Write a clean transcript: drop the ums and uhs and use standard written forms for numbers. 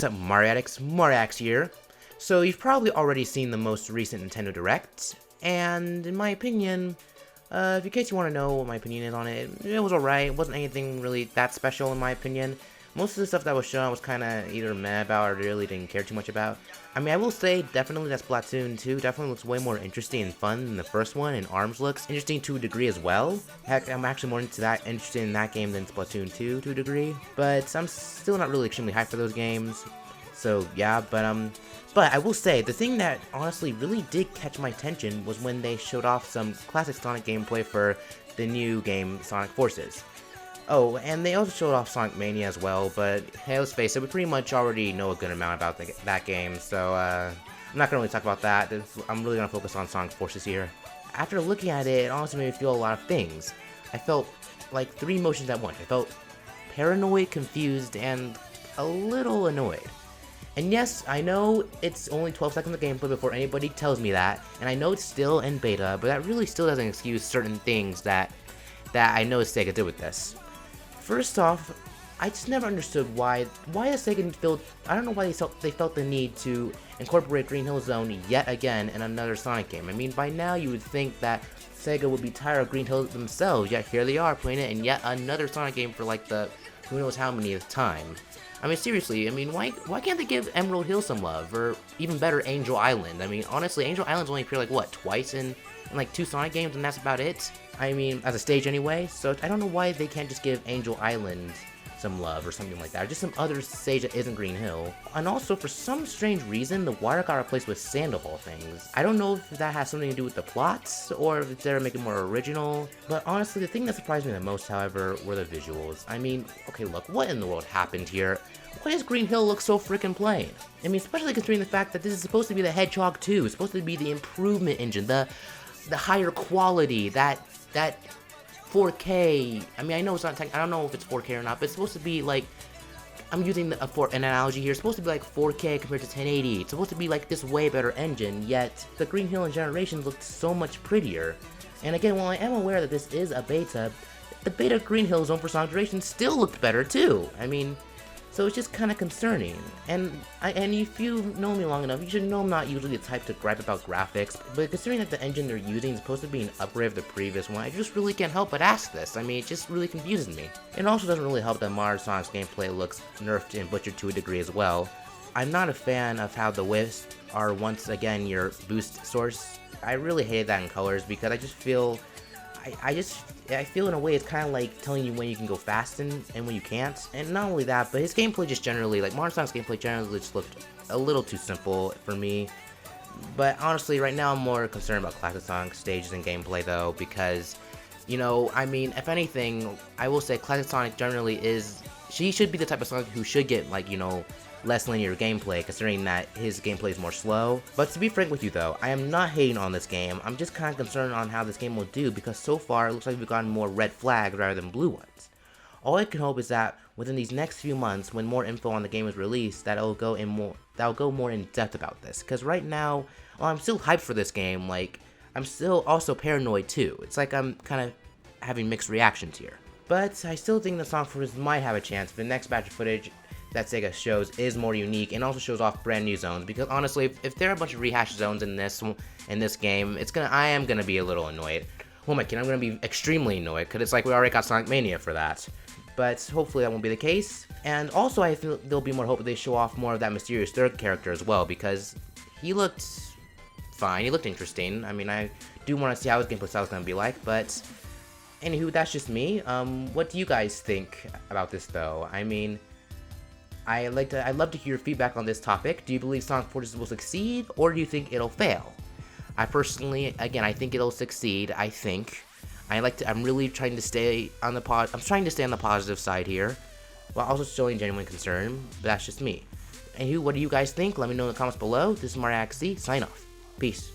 What's up, Mario Addicts? Mariax here. So you've probably already seen the most recent Nintendo Direct, and in my opinion, in case you want to know what my opinion is on it, it was alright. It wasn't anything really that special in my opinion. Most of the stuff that was shown I was kind of either meh about or really didn't care too much about. I mean, I will say definitely that Splatoon 2 definitely looks way more interesting and fun than the first one, and ARMS looks interesting to a degree as well. Heck, I'm actually more interested in that game than Splatoon 2 to a degree, but I'm still not really extremely hyped for those games. So yeah, but I will say the thing that honestly really did catch my attention was when they showed off some classic Sonic gameplay for the new game Sonic Forces. Oh, and they also showed off Sonic Mania as well, but hey, let's face it, we pretty much already know a good amount about that game, so I'm not gonna really talk about that. I'm really gonna focus on Sonic Forces here. After looking at it, it honestly made me feel a lot of things. I felt like three emotions at once. I felt paranoid, confused, and a little annoyed. And yes, I know it's only 12 seconds of gameplay before anybody tells me that, and I know it's still in beta, but that really still doesn't excuse certain things that I know Sega did with this. First off, I just never understood why Sega felt, I don't know why they felt the need to incorporate Green Hill Zone yet again in another Sonic game. I mean, by now you would think that Sega would be tired of Green Hill themselves, yet here they are playing it in yet another Sonic game for like the who knows how many time. I mean, seriously, I mean, why can't they give Emerald Hill some love, or even better, Angel Island? I mean, honestly, Angel Island's only appeared like, what, twice in like 2 Sonic games, and that's about it? I mean, as a stage anyway, so I don't know why they can't just give Angel Island some love or something like that, or just some other stage that isn't Green Hill. And also, for some strange reason, the water got replaced with sand of all things. I don't know if that has something to do with the plots, or if it's there to make it more original, but honestly, the thing that surprised me the most, however, were the visuals. I mean, okay, look, what in the world happened here? Why does Green Hill look so freaking plain? I mean, especially considering the fact that this is supposed to be the Hedgehog 2, it's supposed to be the improvement engine, the higher quality, that 4K. I mean, I know it's not I don't know if it's 4K or not, but it's supposed to be like, I'm using an analogy here, it's supposed to be like 4K compared to 1080. It's supposed to be like this way better engine, yet the Green Hill and Generations looked so much prettier. And again, while I am aware that this is a beta, the beta Green Hill Zone for Sonic Generations still looked better too. I mean, so it's just kind of concerning, and if you know me long enough, you should know I'm not usually the type to gripe about graphics, but considering that the engine they're using is supposed to be an upgrade of the previous one, I just really can't help but ask this. I mean, it just really confuses me. It also doesn't really help that modern Sonic's gameplay looks nerfed and butchered to a degree as well. I'm not a fan of how the Wisps are once again your boost source. I really hate that in Colors because I just feel I feel in a way it's kind of like telling you when you can go fast and when you can't. And not only that, but his gameplay just generally, like Modern Sonic's gameplay generally just looked a little too simple for me. But honestly, right now I'm more concerned about Classic Sonic stages and gameplay though, because, you know, I mean, if anything, I will say Classic Sonic generally she should be the type of Sonic who should get, like, you know, less linear gameplay, considering that his gameplay is more slow. But to be frank with you though, I am not hating on this game. I'm just kind of concerned on how this game will do, because so far it looks like we've gotten more red flags rather than blue ones. All I can hope is that within these next few months, when more info on the game is released, that'll go more in depth about this. Because right now, while I'm still hyped for this game, like, I'm still also paranoid too. It's like I'm kind of having mixed reactions here. But I still think the Sonic Forces might have a chance if the next batch of footage that Sega shows is more unique and also shows off brand new zones, because honestly, if there are a bunch of rehashed zones in this game, I am gonna be a little annoyed. Who am I kidding? I'm gonna be extremely annoyed, because it's like we already got Sonic Mania for that. But hopefully that won't be the case. And also I feel there'll be more hope that they show off more of that mysterious third character as well, because he looked fine, he looked interesting. I mean, I do want to see how his gameplay style is gonna be like, but anywho, that's just me. What do you guys think about this though? I mean, I'd love to hear your feedback on this topic. Do you believe Sonic Forces will succeed, or do you think it'll fail? I personally, again, I think it'll succeed. I'm really trying to stay on the positive side here, while also showing genuine concern, but that's just me. Anywho, what do you guys think? Let me know in the comments below. This is Mariax, sign off. Peace.